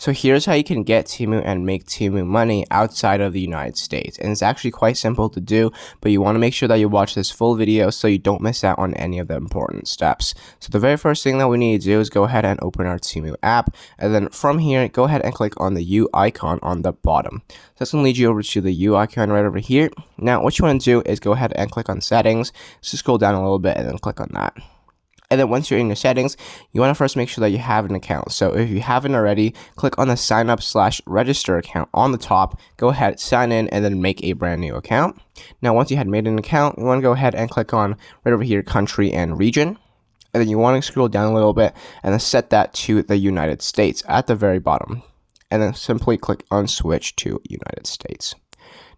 So here's how you can get Temu and make Temu money outside of the United States. And it's actually quite simple to do, but you want to make sure that you watch this full video so you don't miss out on any of the important steps. So the very first thing that we need to do is go ahead and open our Temu app. And then from here, go ahead and click on the U icon on the bottom. So that's going to lead you over to the U icon right over here. Now, what you want to do is go ahead and click on settings. So scroll down a little bit and then click on that. And then once you're in your settings, you want to first make sure that you have an account. So if you haven't already, click on the sign up/register account on the top, go ahead, sign in, and then make a brand new account. Now, once you had made an account, you want to go ahead and click on right over here, country and region. And then you want to scroll down a little bit and then set that to the United States at the very bottom. And then simply click on switch to United States.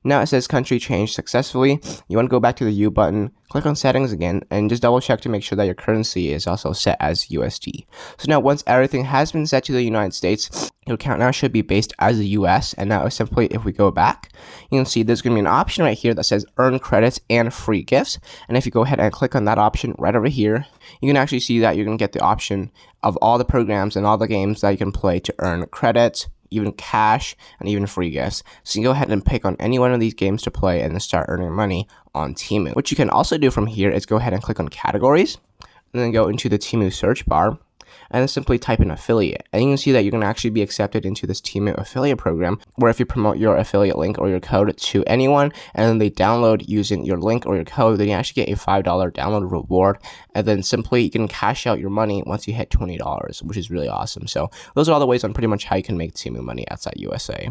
Now it says country changed successfully. You want to go back to the U button, click on settings again, and just double check to make sure that your currency is also set as USD. So now once everything has been set to the United States, your account now should be based as the US. And now simply if we go back, you can see there's going to be an option right here that says earn credits and free gifts. And if you go ahead and click on that option right over here, you can actually see that you're going to get the option of all the programs and all the games that you can play to earn credits, even cash, and even free gifts. So you can go ahead and pick on any one of these games to play and then start earning money on Temu. What you can also do from here is go ahead and click on categories and then go into the Temu search bar and then simply type in affiliate. And you can see that you're going to actually be accepted into this Temu affiliate program, where if you promote your affiliate link or your code to anyone and then they download using your link or your code, then you actually get a $5 download reward. And then simply you can cash out your money once you hit $20, which is really awesome. So those are all the ways on pretty much how you can make Temu money outside USA.